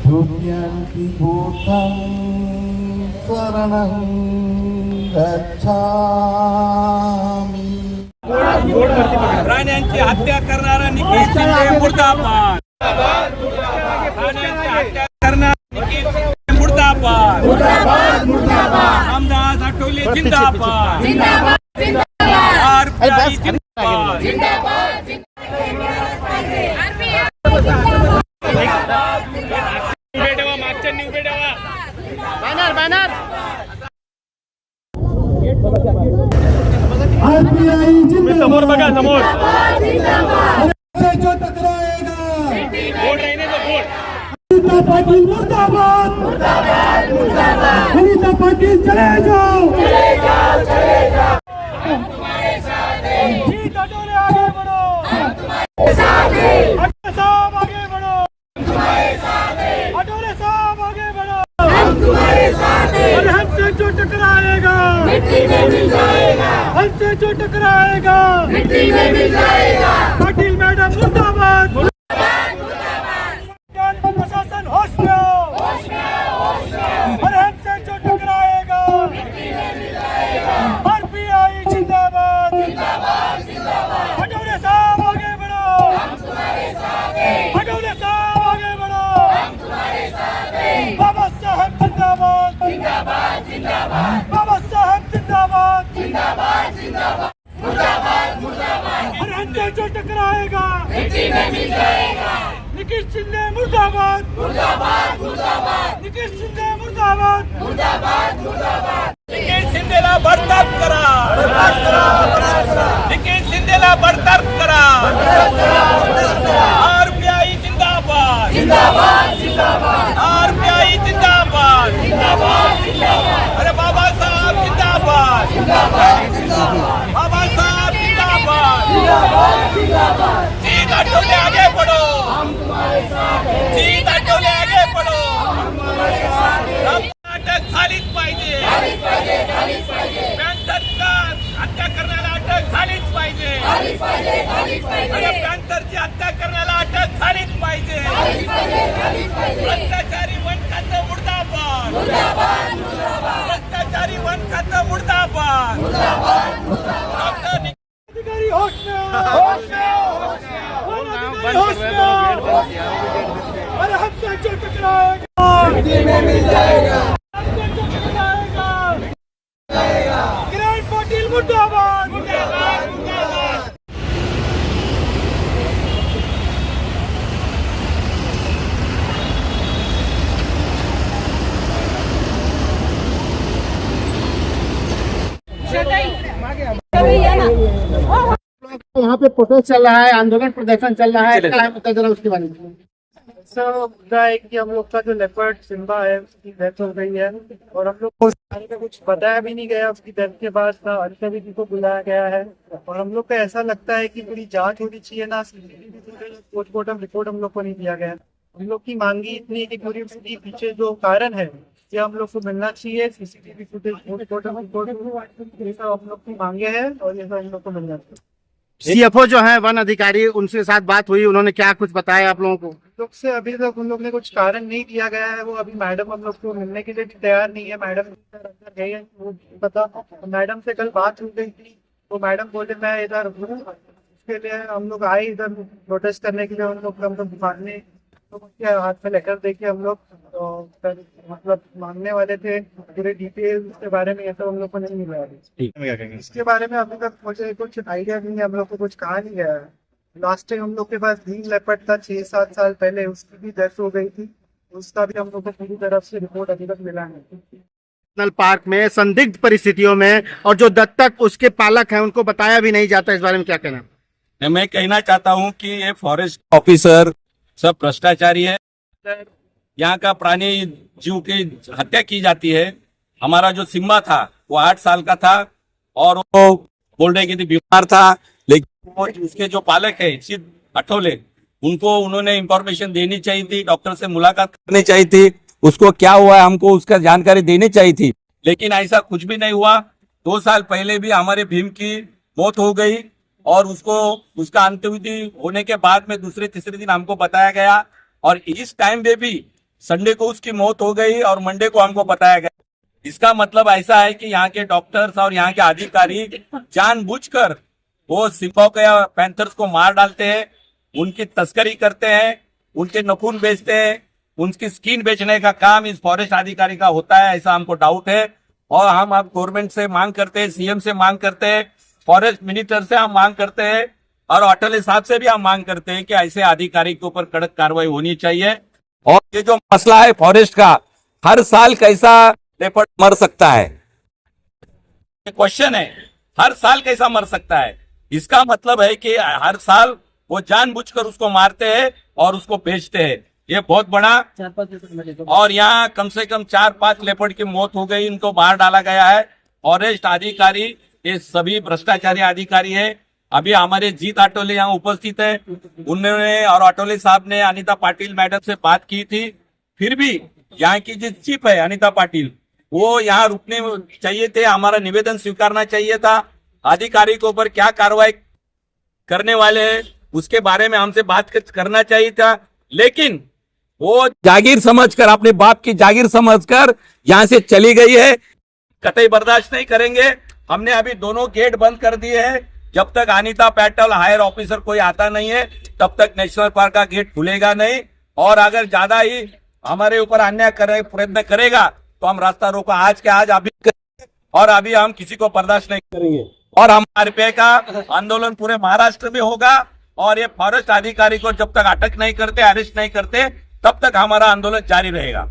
भूत्यांति भूतं शरणं गच्छामि। प्राण्यांची हत्या करणारा निखिल शिंदे मुर्दाबाद। प्राण्यांची हत्या करणारा निखिल शिंदे मुर्दाबाद। रामदास आठवले जिंदाबाद। आरपीआई जिंदाबाद। आरपीआई जिंदाबाद। समोर बघा, समोर से जो टकराएगा बोर्ड रहने दो, बोर्ड। अनिता पाटिल मुर्दाबाद। अनिता पाटिल चले जाओ। जीत अटोले आगे बढ़ो। अटोले साहब आगे बढ़ो। अटोले साहब आगे बढ़ो। और हमसे जो टकराएगा मिट्टी में मिल जाएगा। हमसे जो टकराएगा मिट्टी में मिल जाएगा। पाटिल मैडम मुर्दाबाद। प्रशासन होश में आओ। और हमसे जो टकराएगा मिट्टी में मिल जाएगा। आरपीआई जिंदाबाद। अटोले साहब आगे बढ़ो। अटोले साहब आगे बढ़ो। बाबा साहब जिंदाबाद। बाबा साहब जिंदाबाद। और हमसे जो टकराएगा मिट्टी में मिल जाएगा। निखिल शिंदे मुर्दाबाद। निखिल शिंदे मुर्दाबाद। निखिल शिंदेला बरताब करा। निखिल शिंदेला बरताब करा। आरपीआई जिंदाबाद। आरपीआई जिंदाबाद। अरे बाबा साहब जिंदाबाद। बाबा साहब जिंदाबाद। जीत आठवले आगे बढ़ो। जीत आठवले आगे बढ़ो। अटक झालीच पाहिजे। पॅन्थरचा हत्या करण्याला अटक झालीच पाहिजे। अरे पॅन्थरची हत्या करण्याला अटक झालीच पाहिजे। भ्रष्टाचारी वन खातं मुर्दाबाद। भ्रष्टाचारी वन खातं मुर्दाबाद। डॉक्टर अधिकारी होश में आओ। होश में आओ। अरे हमसे जो टकराएगा मिट्टी में मिल जाएगा। हमसे जो टकराएगा किरण पाटिल मुर्दाबाद। यहाँ पे प्रोटेस्ट चल रहा है, आंदोलन प्रदर्शन चल रहा है, क्या है मुद्दा जरा उसके बारे में। सर मुद्दा है कि हम लोग का जो लेपर्ड सिम्बा है उसकी डेथ हो गई है और हम लोग को आने का कुछ बताया भी नहीं गया। उसकी डेथ के बाद ना अधिकारी को बुलाया गया है और हम लोग को ऐसा लगता है कि पूरी जांच होनी चाहिए ना। पोस्टमार्टम रिपोर्ट हम लोग को नहीं दिया गया। हम लोग की मांगी इतनी है कि पूरी उसकी पीछे जो कारण है ये हम लोग को मिलना चाहिए। सीसीटीवी फुटेज, पोस्टमार्टम रिपोर्ट, ये सब हम लोग की मांगे हैं और ये सब हम लोग को मिलना चाहिए। सीएफओ जो है वन अधिकारी, उनके साथ बात हुई, उन्होंने क्या कुछ बताया आप लोगों को? लोग से अभी तक उन लोग ने कुछ कारण नहीं दिया गया है। वो अभी मैडम हम लोग को मिलने के लिए तैयार नहीं है। मैडम अंदर गई है, वो पता। मैडम से कल बात हो गई थी, वो मैडम बोले मैं इधर हूँ। उसके लिए हम लोग आए इधर प्रोटेस्ट करने के लिए। हम लोग दुकान तो उसके हाथ में लेटर दे के हम लोग मतलब मांगने वाले थे पूरे डिटेल्स के बारे में। ये सब हम लोग को नहीं मिला है। इसके बारे में अभी तक मुझे कुछ आइडिया नहीं है। हम लोग को कुछ कहा नहीं गया है। लास्ट टाइम हम लोग के पास ग्रीन लेपर्ड था 6-7 साल पहले, उसकी भी डेथ हो गई थी। उसका भी हम लोग को पूरी तरफ से रिपोर्ट अभी तक मिला नहीं। नेशनल पार्क में संदिग्ध परिस्थितियों में और जो दत्तक उसके पालक हैं उनको बताया भी नहीं जाता, इस बारे में क्या कहना? मैं कहना चाहता हूं कि ये फॉरेस्ट ऑफिसर सब भ्रष्टाचारी है। यहाँ का प्राणी जीव की हत्या की जाती है। हमारा जो सिम्बा था वो 8 साल का था और वो बोल रहे कि बीमार था, लेकिन वो उसके जो पालक है सिद्ध अठोले, उनको उन्होंने इंफॉर्मेशन देनी चाहिए थी, डॉक्टर से मुलाकात करनी चाहिए थी, उसको क्या हुआ है हमको उसका जानकारी देनी चाहिए थी, लेकिन ऐसा कुछ भी नहीं हुआ। 2 साल पहले भी हमारे भीम की मौत हो गई और उसको उसका अंत्यविधि होने के बाद में दूसरे तीसरे दिन हमको बताया गया, और इस टाइम पे भी संडे को उसकी मौत हो गई और मंडे को हमको बताया गया। इसका मतलब ऐसा है कि यहाँ के डॉक्टर्स और यहाँ के अधिकारी जानबूझकर वो सिपाही के पैंथर्स को मार डालते हैं, उनकी तस्करी करते हैं, उनके नखून बेचते हैं, उनकी स्किन बेचने का काम इस फॉरेस्ट अधिकारी का होता है, ऐसा हमको डाउट है। और हम अब गवर्नमेंट से मांग करते हैं, सीएम से मांग करते हैं, फॉरेस्ट मिनिस्टर से हम मांग करते हैं, और अटले साहब से भी हम मांग करते हैं कि ऐसे अधिकारी के ऊपर कड़क कार्रवाई होनी चाहिए। और ये जो मसला है फॉरेस्ट का, हर साल कैसा लेपर्ड मर सकता है, क्वेश्चन है, हर साल कैसा मर सकता है? इसका मतलब है कि हर साल वो जानबूझकर उसको मारते हैं और उसको बेचते हैं। ये बहुत बड़ा, और यहाँ कम से कम 4-5 लेपर्ड की मौत हो गई, इनको मार डाला गया है। फॉरेस्ट अधिकारी ये सभी भ्रष्टाचारी अधिकारी है। अभी हमारे जीत आटोले यहाँ उपस्थित है, उन्होंने और आटोले साहब ने अनीता पाटिल मैडम से बात की थी, फिर भी यहाँ की जो चीफ है अनीता पाटिल, वो यहाँ रुकने चाहिए थे, हमारा निवेदन स्वीकारना चाहिए था। अधिकारी के ऊपर क्या कार्रवाई करने वाले हैं उसके बारे में हमसे बात करना चाहिए था, लेकिन वो जागीर समझकर, अपने बाप की जागीर समझकर यहाँ से चली गई है। कतई बर्दाश्त नहीं करेंगे। हमने अभी दोनों गेट बंद कर दिए हैं। जब तक अनीता पाटिल हायर ऑफिसर कोई आता नहीं है तब तक नेशनल पार्क का गेट खुलेगा नहीं, और अगर ज्यादा ही हमारे ऊपर अन्याय प्रयत्न करेगा तो हम रास्ता रोको आज के आज अभी करेंगे, और अभी हम किसी को बर्दाश्त नहीं करेंगे। और हम आरपीआई का आंदोलन पूरे महाराष्ट्र में होगा, और ये फॉरेस्ट अधिकारी को जब तक अटक नहीं करते, अरेस्ट नहीं करते, तब तक हमारा आंदोलन जारी रहेगा।